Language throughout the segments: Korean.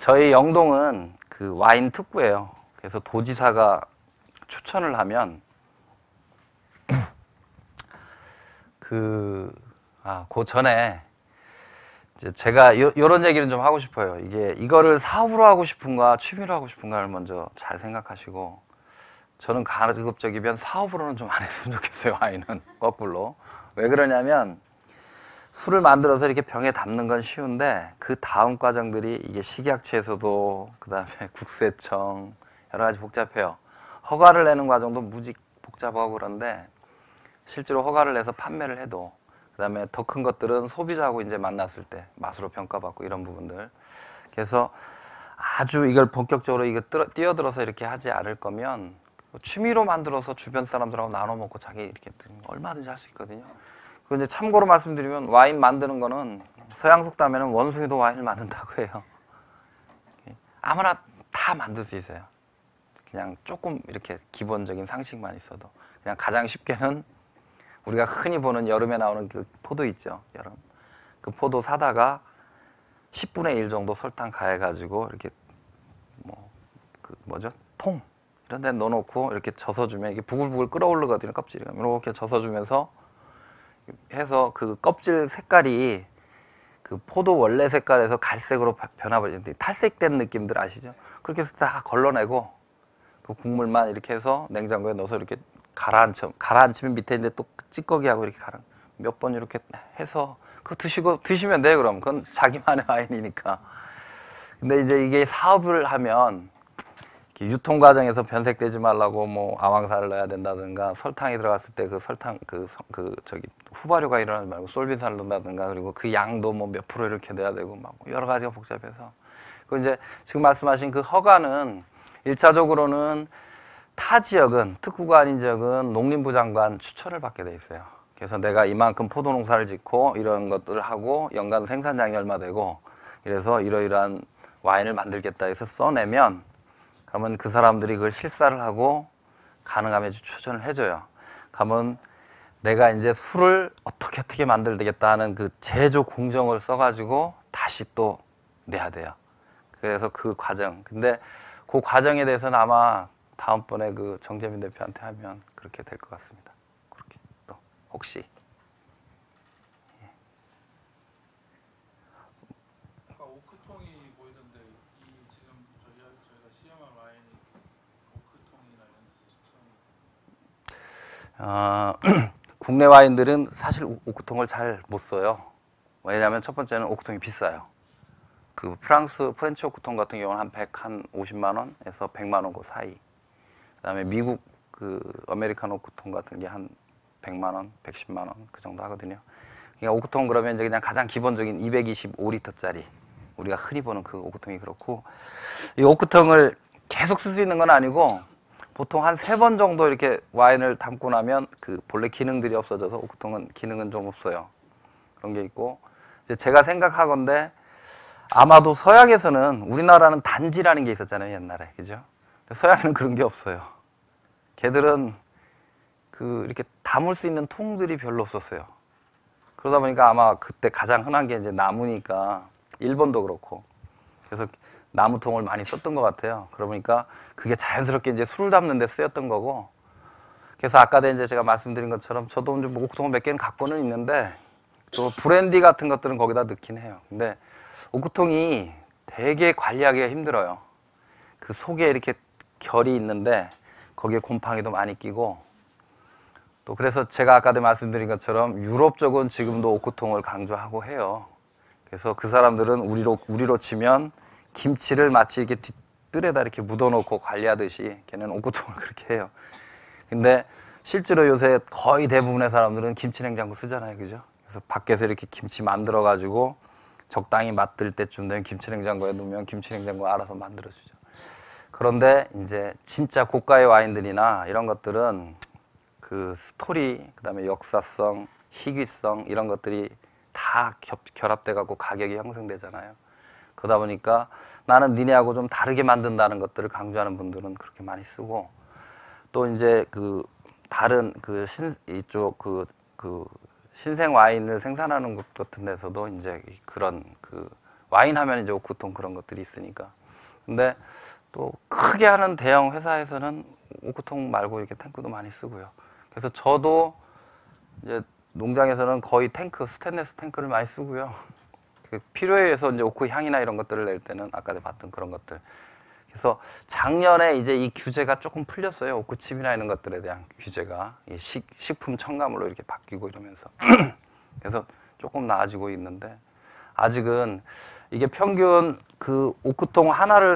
저희 영동은 그 와인 특구예요. 그래서 도지사가 추천을 하면 그 전에 이제 제가 요런 얘기를 좀 하고 싶어요. 이거를 사업으로 하고 싶은가 취미로 하고 싶은가를 먼저 잘 생각하시고, 저는 가급적이면 사업으로는 좀 안 했으면 좋겠어요. 와인은 거꾸로. 왜 그러냐면 술을 만들어서 이렇게 병에 담는 건 쉬운데 그 다음 과정들이 이게 식약처에서도 그다음에 국세청 여러 가지 복잡해요. 허가를 내는 과정도 무지 복잡하고 그런데 실제로 허가를 내서 판매를 해도 그다음에 더 큰 것들은 소비자하고 이제 만났을 때 맛으로 평가받고 이런 부분들. 그래서 아주 이걸 본격적으로 뛰어들어서 이렇게 하지 않을 거면 취미로 만들어서 주변 사람들하고 나눠 먹고 자기 이렇게 얼마든지 할 수 있거든요. 그 이제 참고로 말씀드리면 와인 만드는 거는 서양 속담에는 원숭이도 와인을 만든다고 해요. 아무나 다 만들 수 있어요. 그냥 조금 이렇게 기본적인 상식만 있어도. 그냥 가장 쉽게는 우리가 흔히 보는 여름에 나오는 그 포도 있죠. 여름. 그 포도 사다가 10분의 1 정도 설탕 가해가지고 이렇게 통 이런 데 넣어놓고 이렇게 젖어주면 이게 부글부글 끓어오르거든요. 껍질이 이렇게 젖어주면서 해서 그 껍질 색깔이 그 포도 원래 색깔에서 갈색으로 변화버리는데 탈색된 느낌들 아시죠? 그렇게 해서 다 걸러내고 그 국물만 이렇게 해서 냉장고에 넣어서 이렇게 가라앉히면 밑에 있는데 또 찌꺼기하고 이렇게 몇 번 이렇게 해서 그거 드시면 돼요. 그럼 그건 자기만의 와인이니까. 근데 이제 이게 사업을 하면 유통 과정에서 변색되지 말라고 뭐 아황산을 넣어야 된다든가, 설탕이 들어갔을 때 그 설탕 후발효가 일어나지 말고 솔비산을 넣는다든가, 그리고 그 양도 뭐 몇 프로 이렇게 돼야 되고 막 여러 가지가 복잡해서. 그 이제 지금 말씀하신 그 허가는 1차적으로는 타 지역은, 특구가 아닌 지역은 농림부 장관 추천을 받게 돼 있어요. 그래서 내가 이만큼 포도 농사를 짓고 이런 것들을 하고 연간 생산량이 얼마 되고 이래서 이러이러한 와인을 만들겠다 해서 써내면, 그러면 그 사람들이 그걸 실사를 하고 가능하면 추천을 해줘요. 그러면 내가 이제 술을 어떻게 만들겠다 하는 그 제조 공정을 써가지고 다시 또 내야 돼요. 그래서 그 과정. 근데 그 과정에 대해서는 아마 다음번에 그 정재민 대표한테 하면 그렇게 될 것 같습니다. 그렇게 또 혹시. 아까 오크통이 보이던데 지금 저희가 시험한 와인이 오크통이나 이런 데서 숙성이 국내 와인들은 사실 오크통을 잘 못 써요. 왜냐하면 첫 번째는 오크통이 비싸요. 그 프렌치 오크통 같은 경우는 한 150만 원에서 100만 원 그 사이. 그다음에 미국 그 아메리칸 오크통 같은 게 한 100만 원, 110만 원 그 정도 하거든요. 그러니까 오크통 그러면 이제 그냥 가장 기본적인 225리터짜리 우리가 흔히 보는 그 오크통이 그렇고, 이 오크통을 계속 쓸 수 있는 건 아니고 보통 한 3번 정도 이렇게 와인을 담고 나면 그 본래 기능들이 없어져서 오크통은 기능은 좀 없어요. 그런 게 있고, 이제 제가 생각하건대 아마도 서양에서는, 우리나라는 단지라는 게 있었잖아요, 옛날에. 그죠? 서양에는 그런 게 없어요. 걔들은 그 이렇게 담을 수 있는 통들이 별로 없었어요. 그러다 보니까 아마 그때 가장 흔한 게 이제 나무니까, 일본도 그렇고. 그래서 나무통을 많이 썼던 것 같아요. 그러다 보니까 그게 자연스럽게 이제 술을 담는 데 쓰였던 거고, 그래서 아까 이제 제가 말씀드린 것처럼 저도 이제 오크통을 몇 개는 갖고는 있는데 또 브랜디 같은 것들은 거기다 넣긴 해요. 근데 오크통이 되게 관리하기가 힘들어요. 그 속에 이렇게 결이 있는데 거기에 곰팡이도 많이 끼고, 또 그래서 제가 아까 말씀드린 것처럼 유럽 쪽은 지금도 오크통을 강조하고 해요. 그래서 그 사람들은 우리로 치면 김치를 마치 이렇게 뜰에다 이렇게 묻어놓고 관리하듯이 걔는 오크통을 그렇게 해요. 근데 실제로 요새 거의 대부분의 사람들은 김치 냉장고 쓰잖아요, 그죠? 그래서 밖에서 이렇게 김치 만들어 가지고 적당히 맛들 때쯤 되면 김치 냉장고에 넣으면 김치 냉장고가 알아서 만들어주죠. 그런데 이제 진짜 고가의 와인들이나 이런 것들은 그 스토리, 그다음에 역사성, 희귀성 이런 것들이 다 결합돼 갖고 가격이 형성되잖아요. 그러다 보니까 나는 니네하고 좀 다르게 만든다는 것들을 강조하는 분들은 그렇게 많이 쓰고, 또 이제 그 다른 그 이쪽 그 신생 와인을 생산하는 것 같은 데서도 이제 그런 그 와인 하면 이제 오크통 그런 것들이 있으니까. 근데 또 크게 하는 대형 회사에서는 오크통 말고 이렇게 탱크도 많이 쓰고요. 그래서 저도 이제 농장에서는 거의 탱크, 스테인리스 탱크를 많이 쓰고요. 그 필요에 의해서 이제 오크 향이나 이런 것들을 낼 때는 아까 봤던 그런 것들. 그래서 작년에 이제 이 규제가 조금 풀렸어요. 오크칩이나 이런 것들에 대한 규제가 이 식품 첨가물로 이렇게 바뀌고 이러면서 그래서 조금 나아지고 있는데 아직은 이게 평균 그 오크통 하나를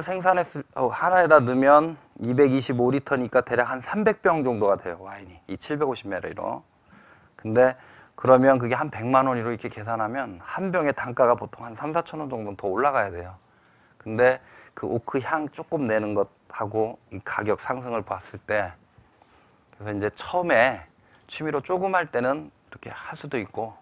하나에다 넣으면 225리터니까 대략 한 300병 정도가 돼요, 와인이. 이 750ml로. 근데 그러면 그게 한 100만 원으로 이렇게 계산하면 한 병의 단가가 보통 한 3, 4천 원 정도는 더 올라가야 돼요. 근데 그 오크 향 조금 내는 것하고 이 가격 상승을 봤을 때 그래서 이제 처음에 취미로 조금 할 때는 이렇게 할 수도 있고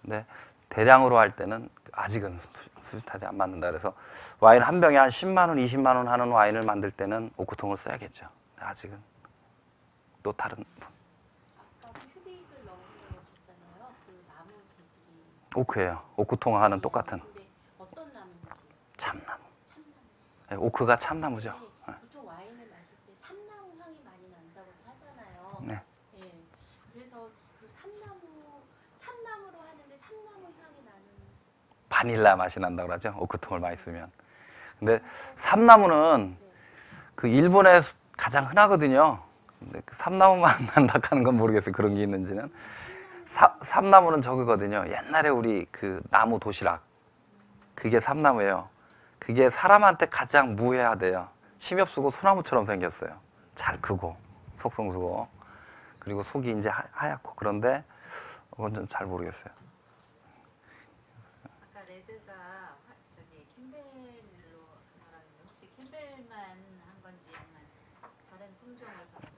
근데 대량으로 할 때는 아직은 수준타입이 안 맞는다. 그래서 와인 한 병에 한 10만 원, 20만 원 하는 와인을 만들 때는 오크통을 써야겠죠. 아직은 또 다른 아까 큐빅을 넣으라고 했잖아요. 그 나무 재질이 오크예요. 오크통하는 똑같은 근데 어떤 나무인지 참나무. 참나무. 네, 오크가 참나무죠. 네, 보통 와인을 마실 때 참나무 향이 많이 난다고 하잖아요. 네. 예. 그래서 그 참나무로 하는데 참나무 향이 나는. 바닐라 맛이 난다고 그러죠. 오크통을 많이 쓰면. 근데 삼나무는 네. 그 일본에 가장 흔하거든요. 근데 그 삼나무만 난다 하는 건 모르겠어요. 그런 게 있는지는. 삼나무는 저거거든요. 옛날에 우리 그 나무 도시락. 그게 삼나무예요. 그게 사람한테 가장 무해하대요. 침엽 쓰고 소나무처럼 생겼어요. 잘 크고 속성수고 그리고 속이 이제 하얗고 그런데 그건 좀 잘 모르겠어요. 아까 레드가 저기 캠벨로 말하는데 혹시 캠벨만 한 건지 아니면 다른 품종을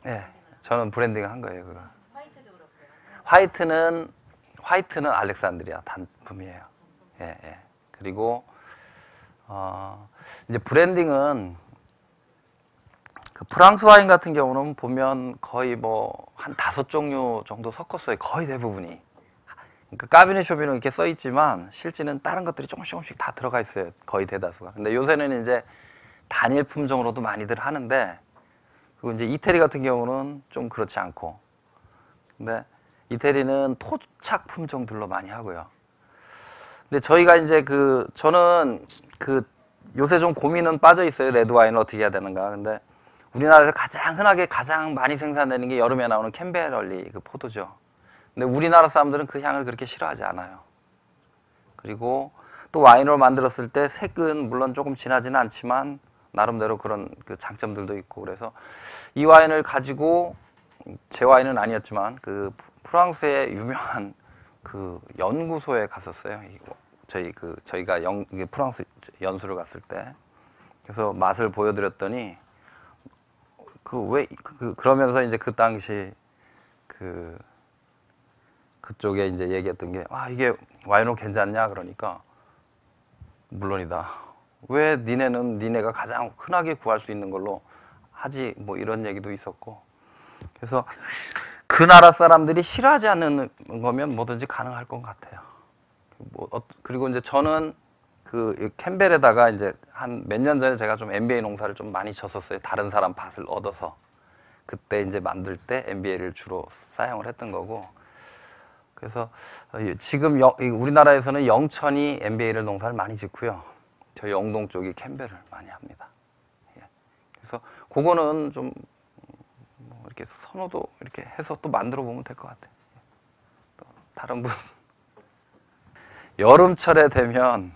예, 저는 브랜딩 한 거예요. 그거. 화이트도 그렇고요. 화이트는 알렉산드리아 단품이에요. 예, 예. 그리고 이제 브랜딩은 그 프랑스 와인 같은 경우는 보면 거의 뭐 한 5종류 정도 섞었어요. 거의 대부분이. 그러니까 까비네 쇼비는 이렇게 써 있지만 실제는 다른 것들이 조금씩 다 들어가 있어요. 거의 대다수가. 근데 요새는 이제 단일 품종으로도 많이들 하는데 그리고 이제 이태리 같은 경우는 좀 그렇지 않고 근데 이태리는 토착 품종들로 많이 하고요. 근데 저희가 이제 저는 요새 좀 고민은 빠져 있어요. 레드 와인을 어떻게 해야 되는가. 근데 우리나라에서 가장 흔하게 가장 많이 생산되는 게 여름에 나오는 캠베럴리 그 포도죠. 근데 우리나라 사람들은 그 향을 그렇게 싫어하지 않아요. 그리고 또 와인으로 만들었을 때 색은 물론 조금 진하지는 않지만 나름대로 그런 그 장점들도 있고 그래서 이 와인을 가지고 제 와인은 아니었지만 그 프랑스의 유명한 그 연구소에 갔었어요. 저희가 프랑스 연수를 갔을 때 그래서 맛을 보여드렸더니 그러면서 이제 그 당시 그쪽에 이제 얘기했던 게 이게 와인으로 괜찮냐 그러니까 물론이다. 왜 니네가 가장 흔하게 구할 수 있는 걸로 하지 뭐 이런 얘기도 있었고 그래서 그 나라 사람들이 싫어하지 않는 거면 뭐든지 가능할 것 같아요. 그리고 이제 저는 그 캠벨에다가 이제 한 몇 년 전에 제가 좀 MBA 농사를 좀 많이 졌었어요. 다른 사람 밭을 얻어서 그때 이제 만들 때 MBA를 주로 사용을 했던 거고 그래서 지금 우리나라에서는 영천이 MBA를 농사를 많이 짓고요. 저희 영동 쪽이 캠벨을 많이 합니다. 예. 그래서 그거는 좀 이렇게 선호도 이렇게 해서 또 만들어 보면 될 것 같아요. 또 다른 분 여름철에 되면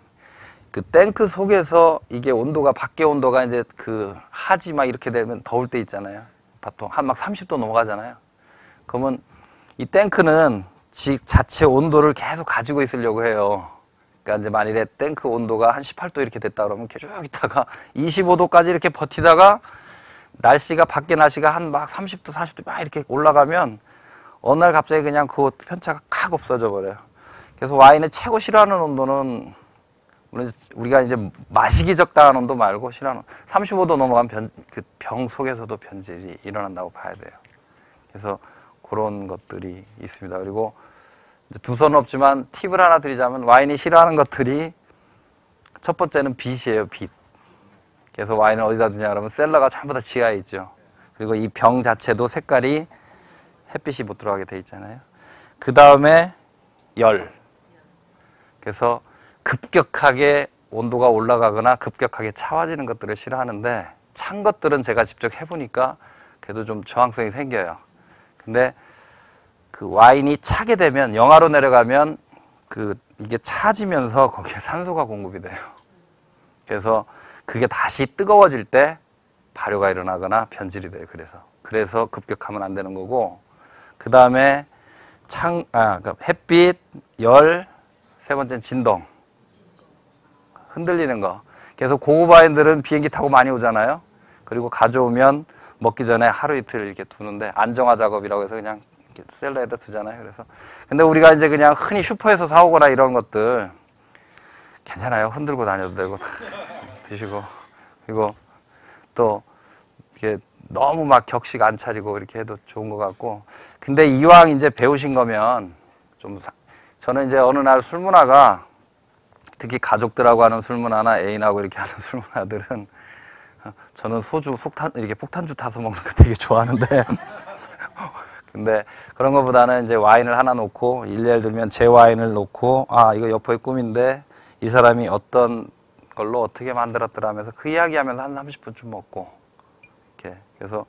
그 탱크 속에서 이게 온도가 밖에 온도가 이제 그 하지 막 이렇게 되면 더울 때 있잖아요. 보통 한 막 30도 넘어가잖아요. 그러면 이 탱크는 자체 온도를 계속 가지고 있으려고 해요. 그러니까 이제 만일에 탱크 온도가 한 18도 이렇게 됐다 그러면 쭉 있다가 25도까지 이렇게 버티다가 밖에 날씨가 한 막 30도, 40도 막 이렇게 올라가면 어느 날 갑자기 그냥 그 편차가 칵 없어져 버려요. 그래서 와인의 최고 싫어하는 온도는 우리가 이제 마시기 적당한 온도 말고 싫어하는 35도 넘어가면 병 속에서도 변질이 일어난다고 봐야 돼요. 그래서 그런 것들이 있습니다. 그리고 두서는 없지만 팁을 하나 드리자면 와인이 싫어하는 것들이 첫 번째는 빛이에요, 빛. 그래서 와인을 어디다 두냐 그러면 셀러가 전부 다 지하에 있죠. 그리고 이 병 자체도 색깔이 햇빛이 못 들어가게 돼 있잖아요. 그 다음에 열. 그래서 급격하게 온도가 올라가거나 급격하게 차와지는 것들을 싫어하는데 찬 것들은 제가 직접 해보니까 그래도 좀 저항성이 생겨요. 근데 그 와인이 차게 되면 영하로 내려가면 이게 차지면서 거기에 산소가 공급이 돼요. 그래서 그게 다시 뜨거워질 때 발효가 일어나거나 변질이 돼요. 그래서 급격하면 안 되는 거고, 그 다음에 그러니까 햇빛, 열, 세 번째는 진동, 흔들리는 거. 그래서 고급 와인들은 비행기 타고 많이 오잖아요. 그리고 가져오면 먹기 전에 하루 이틀 이렇게 두는데 안정화 작업이라고 해서 그냥 셀러에다 두잖아요. 그래서 근데 우리가 이제 그냥 흔히 슈퍼에서 사오거나 이런 것들 괜찮아요. 흔들고 다녀도 되고 드시고, 그리고 또 이렇게 너무 막 격식 안 차리고 이렇게 해도 좋은 것 같고. 근데 이왕 이제 배우신 거면 좀 저는 이제 어느 날 술 문화가 특히 가족들하고 하는 술 문화나 애인하고 이렇게 하는 술 문화들은 저는 소주 이렇게 폭탄주 타서 먹는 거 되게 좋아하는데 근데 그런 것보다는 이제 와인을 하나 놓고 예를 들면 제 와인을 놓고 이거 여포의 꿈인데 이 사람이 어떤 걸로 어떻게 만들었더라 하면서 그 이야기하면서 한 30분쯤 먹고 이렇게. 그래서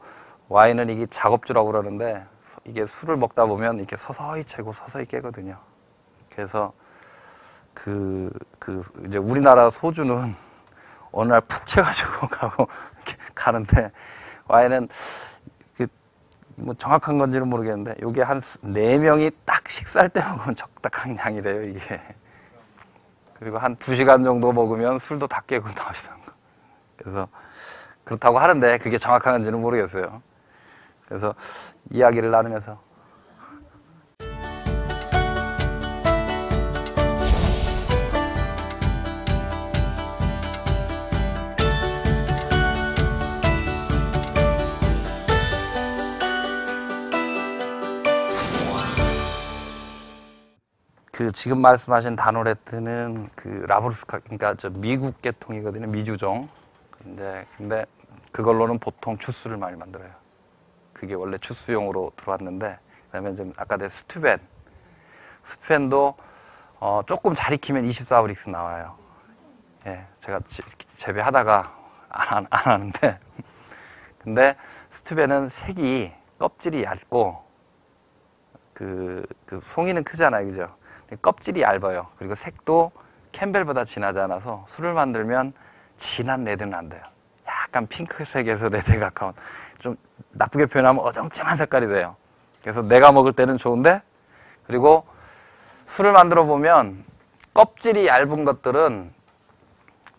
와인은 이게 작업주라고 그러는데 이게 술을 먹다 보면 이렇게 서서히 채고 서서히 깨거든요. 그래서 이제 우리나라 소주는 어느 날 푹 채가지고 가고 이렇게 가는데 와인은 뭐 정확한 건지는 모르겠는데 이게 한 4명이 딱 식사할 때 먹으면 적당한 양이래요, 이게. 그리고 한 2시간 정도 먹으면 술도 다 깨고 나오시는 거. 그래서 그렇다고 하는데 그게 정확한 건지는 모르겠어요. 그래서 이야기를 나누면서 지금 말씀하신 다노레트는 라브루스카, 그러니까 미국 계통이거든요, 미주종. 근데 그걸로는 보통 주스를 많이 만들어요. 그게 원래 주스용으로 들어왔는데, 그다음에 좀 아까 내 스튜펜도 조금 잘 익히면 24브릭스 나와요. 예, 제가 재배하다가 안 하는데, 근데 스튜펜은 색이 껍질이 얇고 송이는 크잖아요, 그죠? 껍질이 얇아요. 그리고 색도 캠벨보다 진하지 않아서 술을 만들면 진한 레드는 안 돼요. 약간 핑크색에서 레드에 가까운, 좀 나쁘게 표현하면 어정쩡한 색깔이 돼요. 그래서 내가 먹을 때는 좋은데, 그리고 술을 만들어 보면 껍질이 얇은 것들은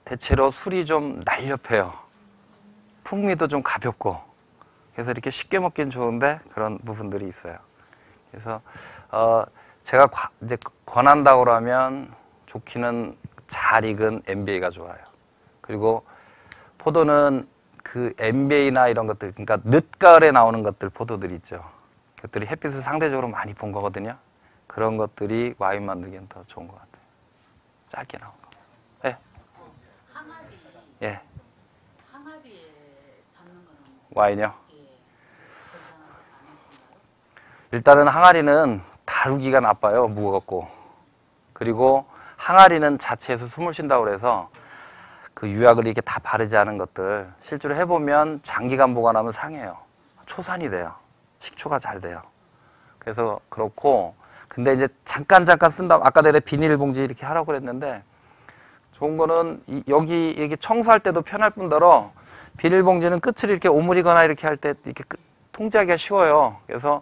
대체로 술이 좀 날렵해요. 풍미도 좀 가볍고, 그래서 이렇게 쉽게 먹긴 좋은데 그런 부분들이 있어요. 그래서 제가 이제 권한다고 그러면 좋기는 잘 익은 MBA가 좋아요. 그리고 포도는 MBA나 이런 것들, 그러니까 늦가을에 나오는 것들, 포도들 있죠. 그것들이 햇빛을 상대적으로 많이 본 거거든요. 그런 것들이 와인 만들기엔 더 좋은 것 같아요. 짧게 나온 거. 예. 항아리. 예. 항아리에 담는 거는 와인이요? 괜찮아서 않으신가요? 일단은 항아리는 다루기가 나빠요. 무겁고. 그리고 항아리는 자체에서 숨을 쉰다고 그래서 그 유약을 이렇게 다 바르지 않은 것들 실제로 해보면 장기간 보관하면 상해요. 초산이 돼요. 식초가 잘 돼요. 그래서 그렇고, 근데 이제 잠깐 쓴다. 아까 내가 비닐봉지 이렇게 하라고 그랬는데, 좋은 거는 여기 이렇게 청소할 때도 편할 뿐더러 비닐봉지는 끝을 이렇게 오므리거나 이렇게 할 때 이렇게 통제하기가 쉬워요. 그래서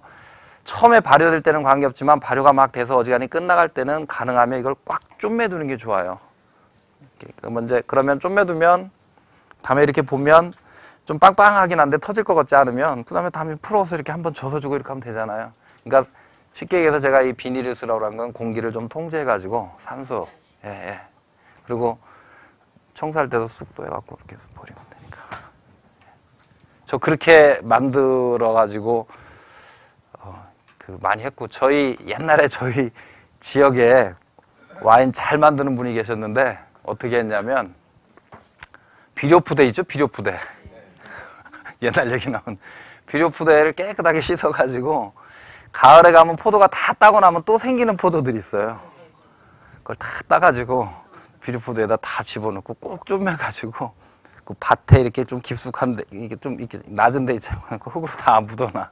처음에 발효될 때는 관계없지만 발효가 막 돼서 어지간히 끝나갈 때는 가능하면 이걸 꽉 쪼매두는 게 좋아요. 그러면 쪼매두면 다음에 이렇게 보면 좀 빵빵하긴 한데 터질 것 같지 않으면 그 다음에 풀어서 이렇게 한번 져서주고 이렇게 하면 되잖아요. 그러니까 쉽게 얘기해서 제가 이 비닐을 쓰라고 한 건 공기를 좀 통제해가지고 산소, 예. 그리고 청소할 때도 쑥 빼갖고 이렇게 해서 버리면 되니까. 저 그렇게 만들어가지고 많이 했고, 옛날에 저희 지역에 와인 잘 만드는 분이 계셨는데 어떻게 했냐면 비료푸대 있죠? 비료푸대. 옛날 얘기 나온 비료푸대를 깨끗하게 씻어가지고 가을에 가면 포도가 다 따고 나면 또 생기는 포도들이 있어요. 그걸 다 따가지고 비료포도에다 다 집어넣고 꼭 좀매가지고 그 밭에 이렇게 좀 깊숙한데 이게 좀 이렇게 낮은 데 있잖아요. 그 흙으로 다 묻어놔.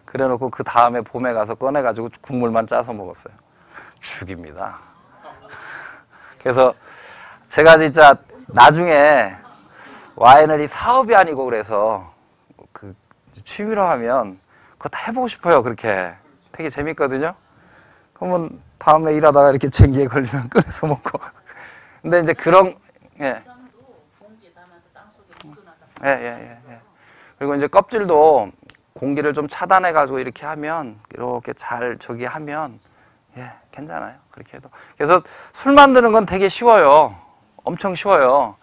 그래놓고 그 다음에 봄에 가서 꺼내가지고 국물만 짜서 먹었어요. 죽입니다. 그래서 제가 진짜 나중에 와인을 이 사업이 아니고 그래서 그 취미로 하면 그거 다 해보고 싶어요. 그렇게 되게 재밌거든요. 그러면 다음에 일하다가 이렇게 쟁기에 걸리면 꺼내서 먹고. 근데 이제 그런 예. 장도 봉지에 담아서 땅속에 묻어놨다. 예. 그리고 이제 껍질도 공기를 좀 차단해 가지고 이렇게 하면 이렇게 잘 저기 하면 예, 괜찮아요. 그렇게 해도. 그래서 술 만드는 건 되게 쉬워요. 엄청 쉬워요.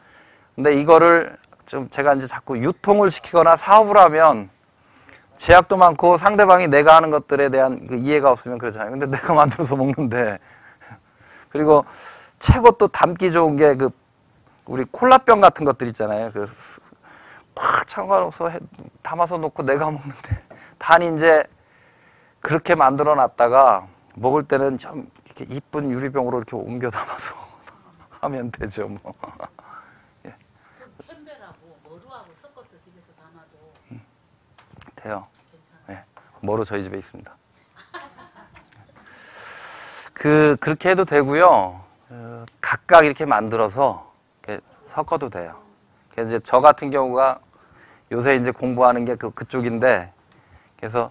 근데 이거를 좀 제가 이제 자꾸 유통을 시키거나 사업을 하면 제약도 많고 상대방이 내가 하는 것들에 대한 그 이해가 없으면 그러잖아요. 근데 내가 만들어서 먹는데. 그리고 최고 또 담기 좋은 게 그 우리 콜라병 같은 것들 있잖아요. 그 꽉 차가워서 담아서 놓고 내가 먹는데 단 이제 그렇게 만들어 놨다가 먹을 때는 좀 이렇게 이쁜 유리병으로 이렇게 옮겨 담아서 하면 되죠, 뭐. 캠벨하고 머루하고 섞어서 집에서 담아도 돼요. 괜찮아요. 네. 머루 저희 집에 있습니다. 그렇게 해도 되고요. 각각 이렇게 만들어서 이렇게 섞어도 돼요. 그래서 이제 저 같은 경우가 요새 이제 공부하는 게 그쪽인데, 그래서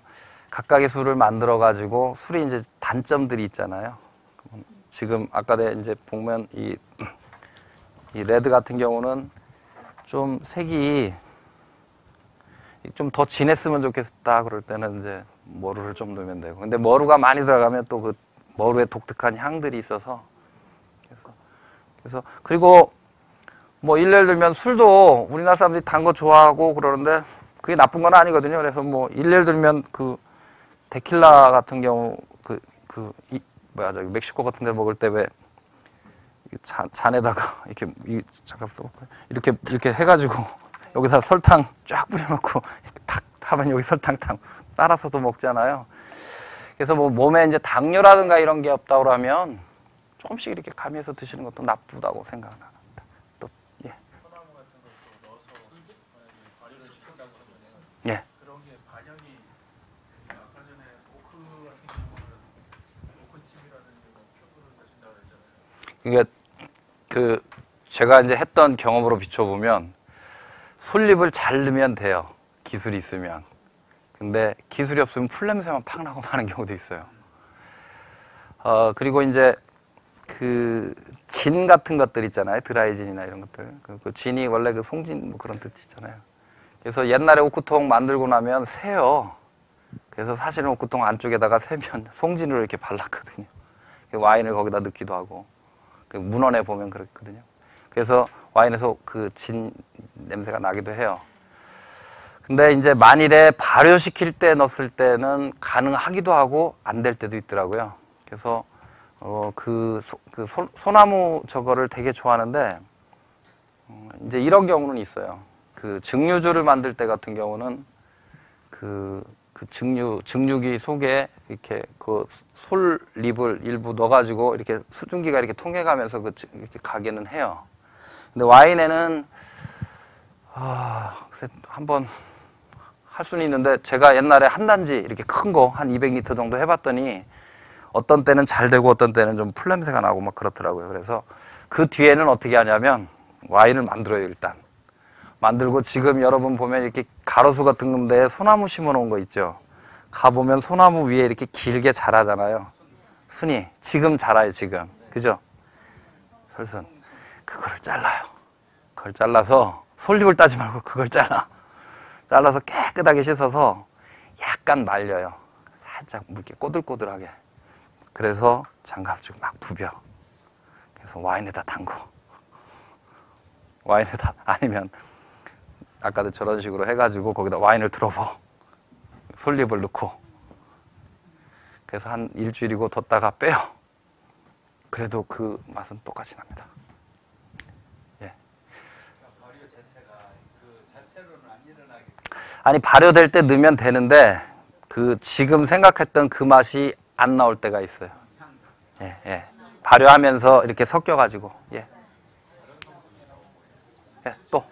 각각의 술을 만들어 가지고 술이 이제 단점들이 있잖아요. 지금 아까 이제 보면 이 레드 같은 경우는 좀 색이 좀 더 진했으면 좋겠다 그럴 때는 이제 머루를 좀 넣으면 되고, 근데 머루가 많이 들어가면 또 그 머루의 독특한 향들이 있어서 그래서 그리고 뭐 일례를 들면 술도 우리나라 사람들이 단 거 좋아하고 그러는데 그게 나쁜 건 아니거든요. 그래서 뭐 일례를 들면 그 데킬라 같은 경우 저기 멕시코 같은 데 먹을 때 왜 잔에다가 잠깐 이렇게 해가지고 여기다 설탕 쫙 뿌려놓고 탁 하면 여기 설탕 탁 따라서도 먹잖아요. 그래서 뭐 몸에 이제 당뇨라든가 이런 게 없다고 하면 조금씩 이렇게 가미해서 드시는 것도 나쁘다고 생각은 안 합니다. 또 예. 소나무 같은 것도 넣어서 만약에 발효를 시킨다고 하면 예. 그런 게 반영이 아까 전에 오크 같은 경우는 오크칩이라든지 뭐 큐브를 하신다고 그랬잖아요. 그게 제가 이제 했던 경험으로 비춰보면 솔잎을 잘 넣으면 돼요. 기술이 있으면. 근데 기술이 없으면 풀 냄새만 팍 나고 마는 경우도 있어요. 그리고 이제 그 진 같은 것들 있잖아요. 드라이진이나 이런 것들. 그 진이 원래 그 송진 뭐 그런 뜻 있잖아요. 그래서 옛날에 오크통 만들고 나면 새요. 그래서 사실은 오크통 안쪽에다가 새면 송진으로 이렇게 발랐거든요. 와인을 거기다 넣기도 하고. 그 문헌에 보면 그렇거든요. 그래서 와인에서 그 진 냄새가 나기도 해요. 근데 이제 만일에 발효시킬 때 넣었을 때는 가능하기도 하고 안 될 때도 있더라고요. 그래서 소나무 저거를 되게 좋아하는데 이제 이런 경우는 있어요. 그 증류주를 만들 때 같은 경우는 그 증류기 속에 이렇게 그 솔잎을 일부 넣어가지고 이렇게 수증기가 이렇게 통해가면서 이렇게 가게는 해요. 근데 와인에는 글쎄 한번 할 수는 있는데 제가 옛날에 한 단지 이렇게 큰 거 한 200리터 정도 해봤더니 어떤 때는 잘 되고 어떤 때는 좀 풀냄새가 나고 막 그렇더라고요. 그래서 그 뒤에는 어떻게 하냐면 와인을 만들어요. 일단 만들고 지금 여러분 보면 이렇게 가로수 같은 데에 소나무 심어 놓은 거 있죠. 가보면 소나무 위에 이렇게 길게 자라잖아요. 순이 지금 자라요. 지금 그죠? 설선 그거를 잘라요. 그걸 잘라서 솔잎을 따지 말고 그걸 잘라서 깨끗하게 씻어서 약간 말려요. 살짝 묽게 꼬들꼬들하게. 그래서 장갑죽 막 부벼. 그래서 와인에다 담고. 와인에다 아니면 아까도 저런 식으로 해가지고 거기다 와인을 들어버. 솔잎을 넣고. 그래서 한 일주일이고 뒀다가 빼요. 그래도 그 맛은 똑같이 납니다. 아니 발효될 때 넣으면 되는데 그 지금 생각했던 그 맛이 안 나올 때가 있어요. 예, 예. 발효하면서 이렇게 섞여가지고 예. 예, 또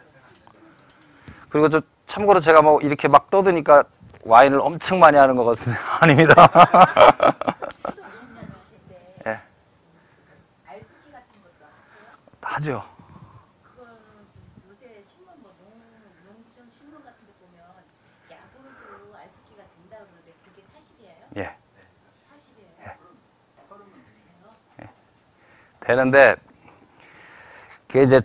그리고 저 참고로 제가 뭐 이렇게 막 떠드니까 와인을 엄청 많이 하는 것 같은데 아닙니다. 예. 알숙기 같은 것도 하세요? 하죠. 그거는 요새 신문 뭐 농촌 신문 같은 데 보면 약으로도 알숙기가 된다 그러는데 그게 사실이에요? 예. 사실이에요? 되는데 그게 이제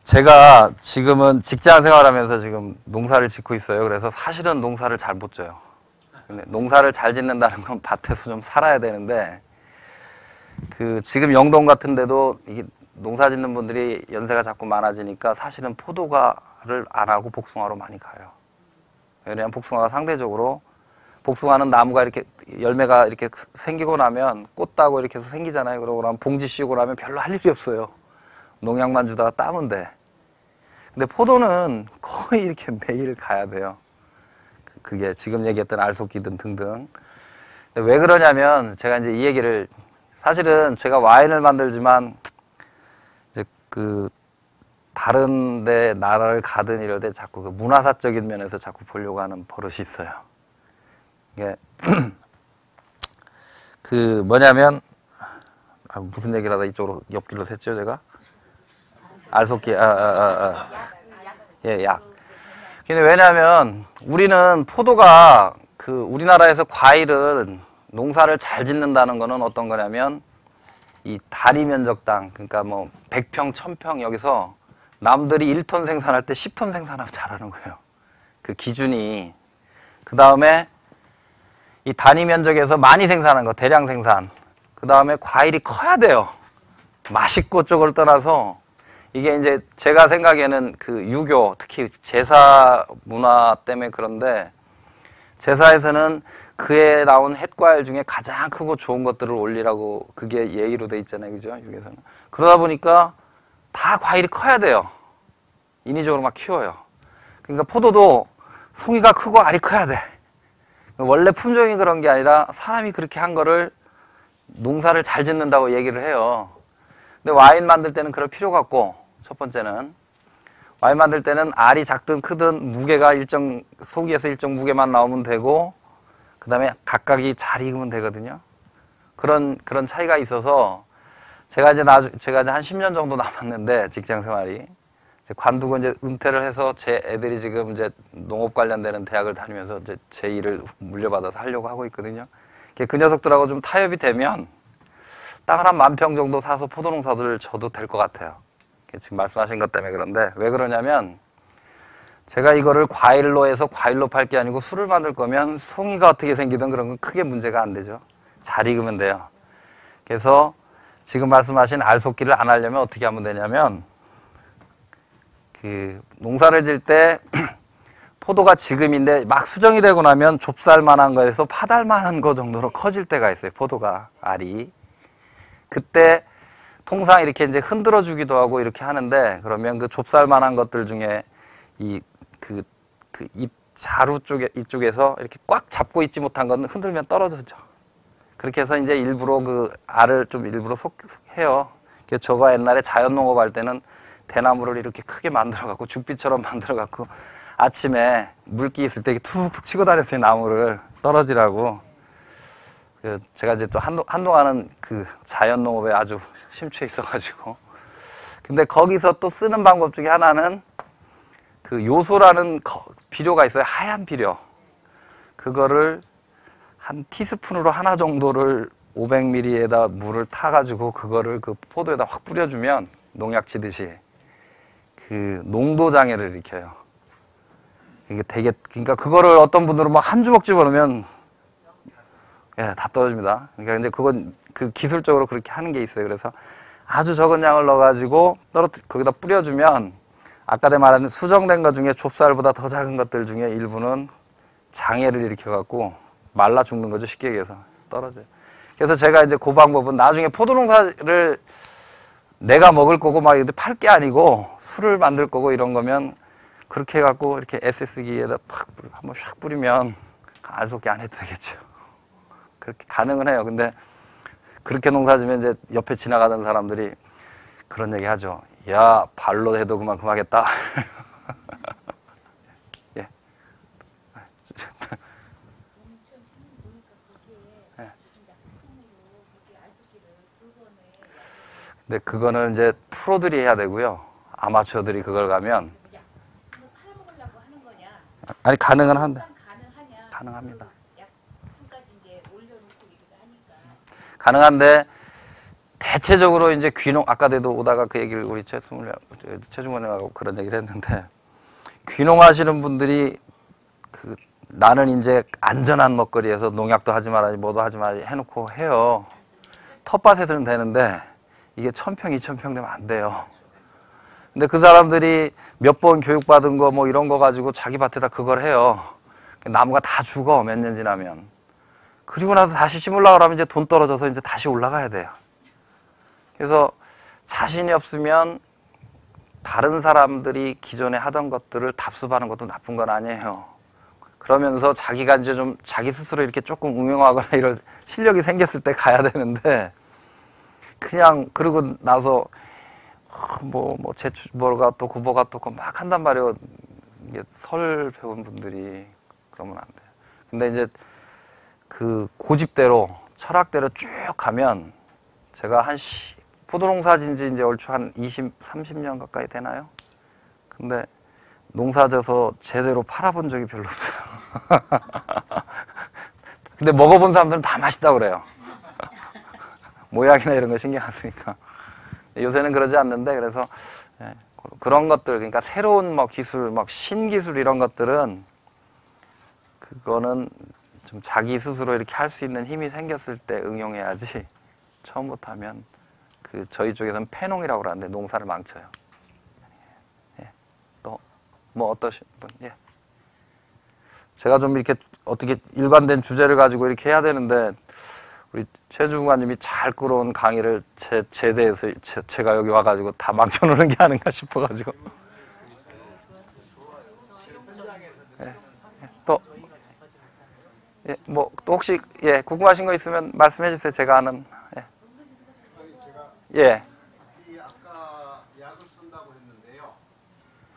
제가 지금은 직장 생활하면서 지금 농사를 짓고 있어요. 그래서 사실은 농사를 잘 못 져요. 근데 농사를 잘 짓는다는 건 밭에서 좀 살아야 되는데 그 지금 영동 같은 데도 이 농사 짓는 분들이 연세가 자꾸 많아지니까 사실은 포도가를 안 하고 복숭아로 많이 가요. 왜냐하면 복숭아가 상대적으로 복숭아는 나무가 이렇게 열매가 이렇게 생기고 나면 꽃 따고 이렇게 해서 생기잖아요. 그러고 나면 봉지 씌우고 나면 별로 할 일이 없어요. 농약만 주다가 따면 돼. 근데 포도는 거의 이렇게 매일 가야 돼요. 그게 지금 얘기했던 알속기든 등등. 근데 왜 그러냐면 제가 이제 이 얘기를 사실은 제가 와인을 만들지만 이제 그 다른 데 나라를 가든 이럴 때 자꾸 그 문화사적인 면에서 자꾸 보려고 하는 버릇이 있어요. 이게 그 뭐냐면 무슨 얘기를 하다 이쪽으로 옆길로 샜죠 제가? 알속기 예, 약. 근데 왜냐하면 우리는 포도가 그 우리나라에서 과일은 농사를 잘 짓는다는 거는 어떤 거냐면 이 다리 면적당 그러니까 뭐 100평, 1000평 여기서 남들이 1톤 생산할 때 10톤 생산하면 잘하는 거예요. 그 기준이. 그 다음에 이 단위 면적에서 많이 생산하는 거, 대량 생산. 그 다음에 과일이 커야 돼요. 맛있고 쪽을 떠나서 이게 이제 제가 생각에는 그 유교, 특히 제사 문화 때문에 그런데 제사에서는 그에 나온 햇과일 중에 가장 크고 좋은 것들을 올리라고 그게 예의로 돼 있잖아요. 그죠? 여기서는. 그러다 보니까 다 과일이 커야 돼요. 인위적으로 막 키워요. 그러니까 포도도 송이가 크고 알이 커야 돼. 원래 품종이 그런 게 아니라 사람이 그렇게 한 거를 농사를 잘 짓는다고 얘기를 해요. 근데 와인 만들 때는 그럴 필요가 없고 첫 번째는 와인 만들 때는 알이 작든 크든 무게가 일정 속에서 일정 무게만 나오면 되고 그 다음에 각각이 잘 익으면 되거든요. 그런 차이가 있어서 제가 이제 한 10년 정도 남았는데 직장 생활이 이제 관두고 이제 은퇴를 해서 제 애들이 지금 이제 농업 관련되는 대학을 다니면서 이제 제 일을 물려받아서 하려고 하고 있거든요. 그 녀석들하고 좀 타협이 되면 땅을 한 10,000평 정도 사서 포도농사를 져도 될 것 같아요. 지금 말씀하신 것 때문에 그런데 왜 그러냐면 제가 이거를 과일로 해서 과일로 팔 게 아니고 술을 만들 거면 송이가 어떻게 생기든 그런 건 크게 문제가 안 되죠. 잘 익으면 돼요. 그래서 지금 말씀하신 알속기를 안 하려면 어떻게 하면 되냐면 그 농사를 질 때 포도가 지금인데 막 수정이 되고 나면 좁쌀만한 거에서 파달만한 거 정도로 커질 때가 있어요. 포도가 알이. 그때 통상 이렇게 이제 흔들어 주기도 하고 이렇게 하는데 그러면 그 좁쌀만한 것들 중에 그 잎 자루 쪽에 이쪽에서 이렇게 꽉 잡고 있지 못한 건 흔들면 떨어지죠. 그렇게 해서 이제 일부러 그 알을 좀 일부러 해요. 그래서 저가 옛날에 자연농업 할 때는 대나무를 이렇게 크게 만들어 갖고 죽비처럼 만들어 갖고 아침에 물기 있을 때 툭툭 치고 다녔어요. 나무를 떨어지라고. 제가 이제 또 한동안은 그 자연농업에 아주 심취해 있어가지고. 근데 거기서 또 쓰는 방법 중에 하나는 그 요소라는 비료가 있어요. 하얀 비료. 그거를 한 티스푼으로 하나 정도를 500ml에다 물을 타가지고 그거를 그 포도에다 확 뿌려주면 농약 치듯이 그 농도 장애를 일으켜요. 이게 되게 그러니까 그거를 어떤 분들은 막 한 주먹 집어넣으면 예, 다 떨어집니다. 그러니까 이제 그건 그 기술적으로 그렇게 하는 게 있어요. 그래서 아주 적은 양을 넣어가지고 거기다 뿌려주면 아까 내가 말한 수정된 것 중에 좁쌀보다 더 작은 것들 중에 일부는 장애를 일으켜갖고 말라 죽는 거죠. 쉽게 얘기해서 떨어져요. 그래서 제가 이제 그 방법은 나중에 포도농사를 내가 먹을 거고 막 팔 게 아니고 술을 만들 거고 이런 거면 그렇게 해갖고 이렇게 SS기에다 팍 한번 샥 뿌리면 알속기 안 해도 되겠죠. 그렇게 가능은 해요. 근데 그렇게 농사지면 이제 옆에 지나가던 사람들이 그런 얘기 하죠. 야, 발로 해도 그만큼 하겠다. 예. 농촌 신문 보니까 거기에 예. 무슨 약품으로 그렇게 알속기를 2번에 근데 그거는 이제 프로들이 해야 되고요. 아마추어들이 그걸 가면 약품을 팔아먹으려고 하는 거냐? 아니 가능은 한데 일단 가능하냐? 가능합니다. 그 약품까지 이제 올려놓고 얘기를 하니까 가능한데 대체적으로 이제 귀농 아까도 오다가 그 얘기를 우리 최중원님하고 그런 얘기를 했는데 귀농하시는 분들이 그 나는 이제 안전한 먹거리에서 농약도 하지 말아야지 뭐도 하지 말아야지 해놓고 해요. 텃밭에서는 되는데 이게 1000평, 2000평 되면 안 돼요. 근데 그 사람들이 몇 번 교육받은 거 뭐 이런 거 가지고 자기 밭에다 그걸 해요. 나무가 다 죽어 몇 년 지나면. 그리고 나서 다시 심으려고 하면 이제 돈 떨어져서 이제 다시 올라가야 돼요. 그래서 자신이 없으면 다른 사람들이 기존에 하던 것들을 답습하는 것도 나쁜 건 아니에요. 그러면서 자기가 이제 좀 자기 스스로 이렇게 조금 응용하거나 이런 실력이 생겼을 때 가야 되는데 그냥 그러고 나서 뭐가 또 구보가 또 막 한단 말이에요. 이게 설 배운 분들이 그러면 안 돼요. 근데 이제 그 고집대로 철학대로 쭉 가면 제가 포도농사 진지 이제 얼추 한 30년 가까이 되나요? 근데 농사 져서 제대로 팔아본 적이 별로 없어요. 근데 먹어본 사람들은 다 맛있다고 그래요. 모양이나 이런 거 신경 안 쓰니까. 요새는 그러지 않는데 그래서 그런 것들 그러니까 새로운 뭐 기술, 막 신기술 이런 것들은 그거는 좀 자기 스스로 이렇게 할 수 있는 힘이 생겼을 때 응용해야지 처음부터 하면 그 저희 쪽에서는 패농이라고 그러는데 농사를 망쳐요. 예. 또 뭐 어떠신 분? 예. 제가 좀 이렇게 어떻게 일관된 주제를 가지고 이렇게 해야 되는데 우리 최주관님이 잘 끌어온 강의를 제 대해서 제가 여기 와가지고 다 망쳐놓는 게 아닌가 싶어가지고. 예. 예. 또 예, 뭐 또 혹시 예 궁금하신 거 있으면 말씀해 주세요. 제가 아는. 예. 예. 이 아까 약을 쓴다고 했는데요.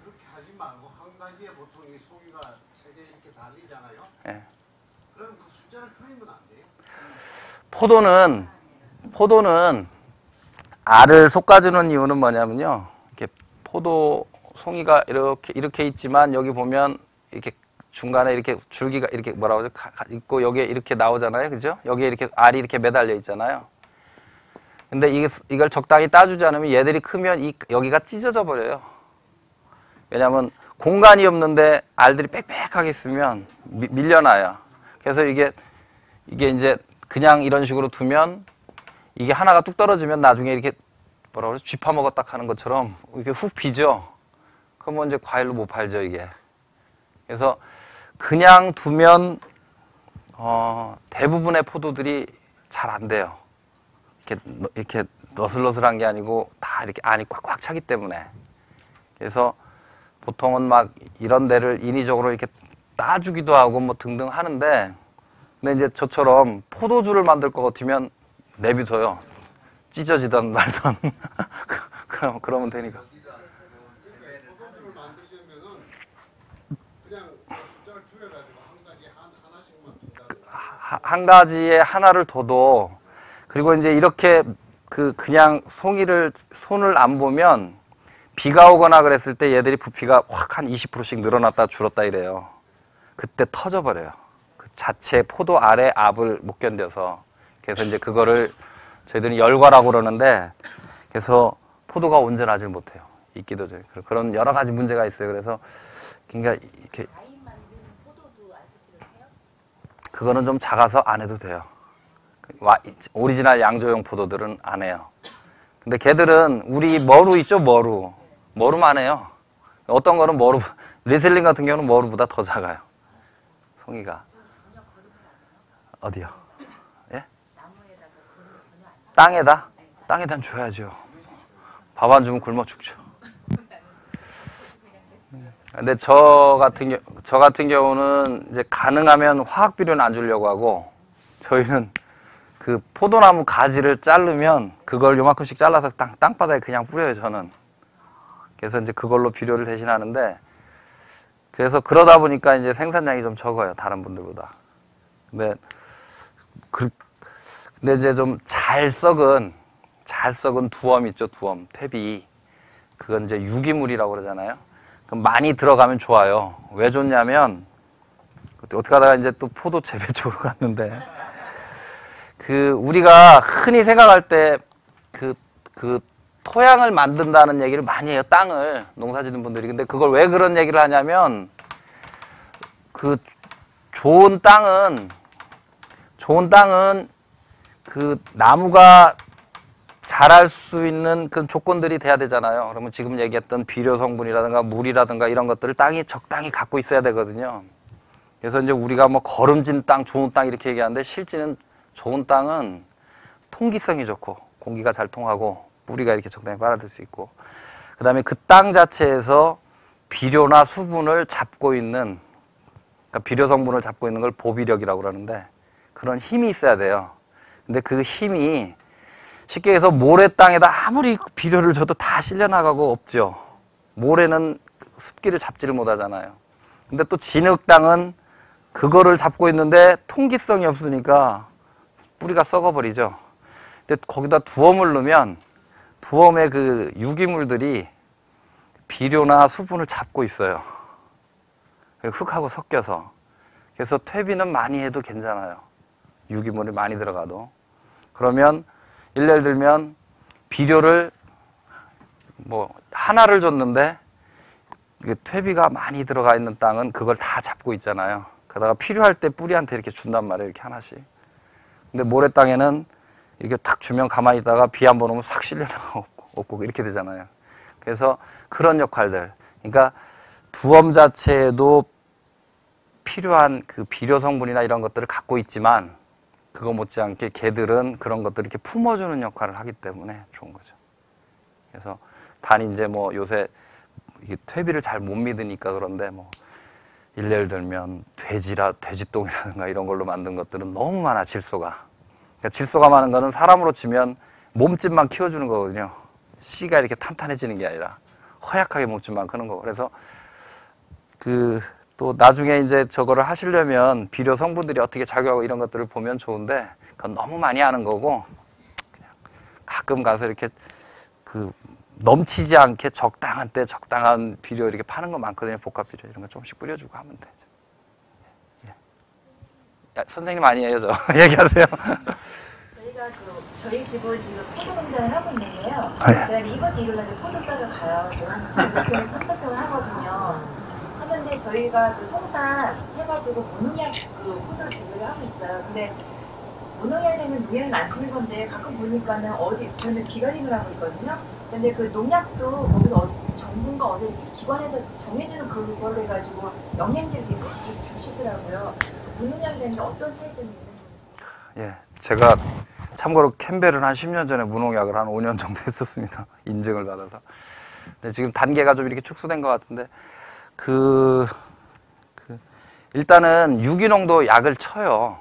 그렇게 하지 말고 한 가지에 보통 이 소리가 세 개 이렇게 달리잖아요. 예. 그럼 그 숫자를 줄이면 안 돼요? 포도는 알을 솎아주는 이유는 뭐냐면요. 이렇게 포도 송이가 이렇게 있지만 여기 보면 이렇게 중간에 이렇게 줄기가 이렇게 뭐라고 하죠? 있고 여기에 이렇게 나오잖아요. 그죠? 여기에 이렇게 알이 이렇게 매달려 있잖아요. 근데 이걸 적당히 따주지 않으면 얘들이 크면 여기가 찢어져 버려요. 왜냐하면 공간이 없는데 알들이 빽빽하게 있으면 밀려나요. 그래서 이게 이제 그냥 이런 식으로 두면 이게 하나가 뚝 떨어지면 나중에 이렇게 뭐라고 그러죠? 쥐파 먹었다 하는 것처럼 이렇게 훅 비죠. 그러면 이제 과일로 못 팔죠 이게. 그래서 그냥 두면 대부분의 포도들이 잘 안 돼요. 이렇게 너슬너슬한 게 아니고 다 이렇게 안이 꽉꽉 차기 때문에. 그래서 보통은 막 이런 데를 인위적으로 이렇게 따주기도 하고 뭐 등등 하는데, 근데 이제 저처럼 포도주를 만들 것 같으면 내비둬요. 찢어지던 말던. 그러면 되니까. 포도주를 만들려면은 그냥 숫자를 줄여가지고 한 가지 하나씩만 둔다든가. 한 가지에 하나를 둬도, 그리고 이제 이렇게 그냥 손을 안 보면 비가 오거나 그랬을 때 얘들이 부피가 확 한 20%씩 늘어났다 줄었다 이래요. 그때 터져버려요. 그 자체 포도 알의 압을 못 견뎌서. 그래서 이제 그거를 저희들이 열과라고 그러는데, 그래서 포도가 온전하지 못해요. 익기도 전에. 그런 여러 가지 문제가 있어요. 그래서 그러니까 이렇게 와인 만드는 포도도 알속기를 해요? 그거는 좀 작아서 안 해도 돼요. 오리지널 양조용 포도들은 안 해요. 근데 걔들은 우리 머루 있죠, 머루만 해요. 어떤 거는 리슬링 같은 경우는 머루보다 더 작아요. 송이가. 어디요? 예? 나무에다가 그런 거 전혀 안 줘. 땅에다? 땅에다 줘야죠. 밥 안 주면 굶어 죽죠. 근데 저 같은 경우는 이제 가능하면 화학 비료는 안 주려고 하고, 저희는 그 포도나무 가지를 자르면 그걸 요만큼씩 잘라서 땅바닥에 그냥 뿌려요, 저는. 그래서 이제 그걸로 비료를 대신하는데, 그래서 그러다 보니까 이제 생산량이 좀 적어요, 다른 분들보다. 근데 이제 좀 잘 썩은 두엄 있죠, 두엄, 퇴비. 그건 이제 유기물이라고 그러잖아요. 그럼 많이 들어가면 좋아요. 왜 좋냐면, 어떻게 하다가 이제 또 포도 재배 쪽으로 갔는데, 우리가 흔히 생각할 때, 토양을 만든다는 얘기를 많이 해요, 땅을. 농사 짓는 분들이. 근데 그걸 왜 그런 얘기를 하냐면, 좋은 땅은 나무가 자랄 수 있는 그런 조건들이 돼야 되잖아요. 그러면 지금 얘기했던 비료 성분이라든가 물이라든가 이런 것들을 땅이 적당히 갖고 있어야 되거든요. 그래서 이제 우리가 뭐 거름진 땅, 좋은 땅 이렇게 얘기하는데, 실제는 좋은 땅은 통기성이 좋고 공기가 잘 통하고 뿌리가 이렇게 적당히 빨아들 수 있고, 그 다음에 그 땅 자체에서 비료나 수분을 잡고 있는, 그러니까 비료 성분을 잡고 있는 걸 보비력이라고 그러는데, 그런 힘이 있어야 돼요. 근데 그 힘이 쉽게 해서 모래 땅에다 아무리 비료를 줘도 다 실려나가고 없죠. 모래는 습기를 잡지를 못하잖아요. 근데 또 진흙 땅은 그거를 잡고 있는데 통기성이 없으니까 뿌리가 썩어버리죠. 근데 거기다 두엄을 넣으면 두엄의 그 유기물들이 비료나 수분을 잡고 있어요. 흙하고 섞여서. 그래서 퇴비는 많이 해도 괜찮아요. 유기물이 많이 들어가도. 그러면 예를 들면 비료를 뭐 하나를 줬는데 퇴비가 많이 들어가 있는 땅은 그걸 다 잡고 있잖아요. 그러다가 필요할 때 뿌리한테 이렇게 준단 말이에요. 이렇게 하나씩. 근데 모래 땅에는 이렇게 탁 주면 가만히 있다가 비 한 번 오면 싹 실려나가고 없고 이렇게 되잖아요. 그래서 그런 역할들. 그러니까 두엄 자체에도 필요한 그 비료 성분이나 이런 것들을 갖고 있지만, 그거 못지않게 개들은 그런 것들을 이렇게 품어주는 역할을 하기 때문에 좋은 거죠. 그래서 단 이제 뭐 요새 이게 퇴비를 잘 못 믿으니까 그런데 뭐 예를 들면 돼지똥이라든가 이런 걸로 만든 것들은 너무 많아, 질소가. 그러니까 질소가 많은 거는 사람으로 치면 몸집만 키워주는 거거든요. 씨가 이렇게 탄탄해지는 게 아니라 허약하게 몸집만 크는 거고. 그래서 또 나중에 이제 저거를 하시려면 비료 성분들이 어떻게 작용하고 이런 것들을 보면 좋은데, 그건 너무 많이 하는 거고, 그냥 가끔 가서 이렇게 넘치지 않게 적당한 때 적당한 비료 이렇게 파는 거 많거든요. 복합 비료 이런 거 조금씩 뿌려주고 하면 되죠. 예. 선생님 아니에요, 저. 얘기하세요. 저희가 저희 집은 지금 포도 농장을 하고 있는데요. 네. 제가 이번 주 일요일에 포도 썰을 가요. 지금 목표는 3,000평을 하거든요. 하는데 저희가 송산 해가지고 무농약 포도를 재배를 하고 있어요. 근데 무농약 되면 농약은 안 치는 건데 가끔 보니까는 저는 비가림을 하고 있거든요. 근데 그 농약도 거기서 정부가 어디 기관에서 정해주는 그걸로 해가지고 영양제를 되게 주시더라고요. 무농약 되는데 어떤 차이점이 있는 건지. 예, 제가 참고로 캠벨은 한 10년 전에 무농약을 한 5년 정도 했었습니다. 인증을 받아서. 근데 지금 단계가 좀 이렇게 축소된 것 같은데, 일단은 유기농도 약을 쳐요.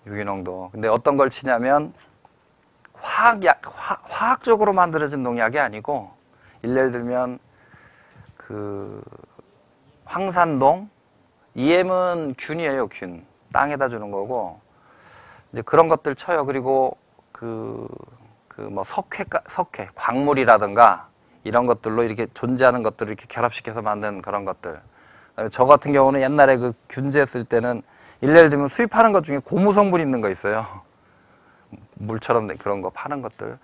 유기농도. 근데 어떤 걸 치냐면 화학적으로 만들어진 농약이 아니고, 예를 들면 황산동, EM은 균이에요, 균. 땅에다 주는 거고, 이제 그런 것들 쳐요. 그리고 뭐 석회, 광물이라든가 이런 것들로 이렇게 존재하는 것들을 이렇게 결합시켜서 만든 그런 것들. 그다음에 저 같은 경우는 옛날에 균제 쓸 때는 예를 들면 수입하는 것 중에 고무 성분 있는 거 있어요. 물처럼 그런 거 파는 것들.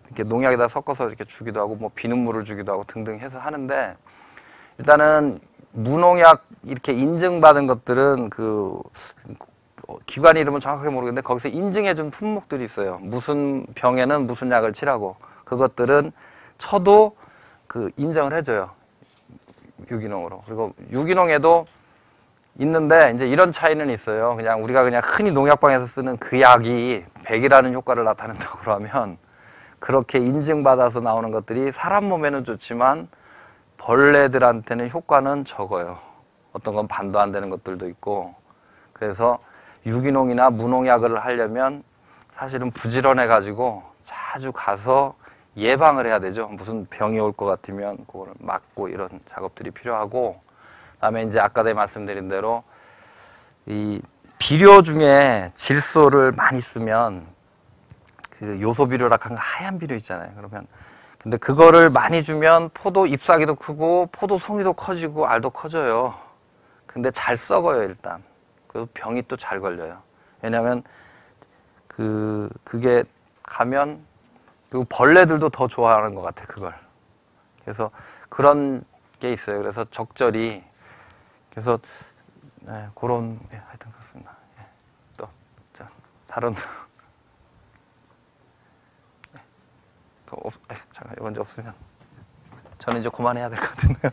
이렇게 농약에다 섞어서 이렇게 주기도 하고, 뭐 비눗물을 주기도 하고 등등 해서 하는데, 일단은 무농약 이렇게 인증받은 것들은 기관 이름은 정확하게 모르겠는데 거기서 인증해준 품목들이 있어요. 무슨 병에는 무슨 약을 치라고. 그것들은 쳐도 인정을 해줘요. 유기농으로. 그리고 유기농에도 있는데 이제 이런 차이는 있어요. 우리가 흔히 농약방에서 쓰는 그 약이 100이라는 효과를 나타낸다고 그러면, 그렇게 인증받아서 나오는 것들이 사람 몸에는 좋지만 벌레들한테는 효과는 적어요. 어떤 건 반도 안 되는 것들도 있고. 그래서 유기농이나 무농약을 하려면 사실은 부지런해 가지고 자주 가서 예방을 해야 되죠. 무슨 병이 올 것 같으면 그걸 막고 이런 작업들이 필요하고, 그다음에 이제 아까 말씀드린 대로 이 비료 중에 질소를 많이 쓰면 그 요소 비료라고 하는 하얀 비료 있잖아요. 그러면 근데 그거를 많이 주면 포도 잎사귀도 크고 포도 송이도 커지고 알도 커져요. 근데 잘 썩어요, 일단. 그리고 병이 또 잘 걸려요. 왜냐하면 그게 가면 그리고 벌레들도 더 좋아하는 것 같아, 그걸. 그래서 그런 게 있어요. 그래서 적절히 그래서 그런 하여튼 그렇습니다. 또 다른 잠깐 이건 이제 없으면 저는 이제 그만해야 될 것 같은데요.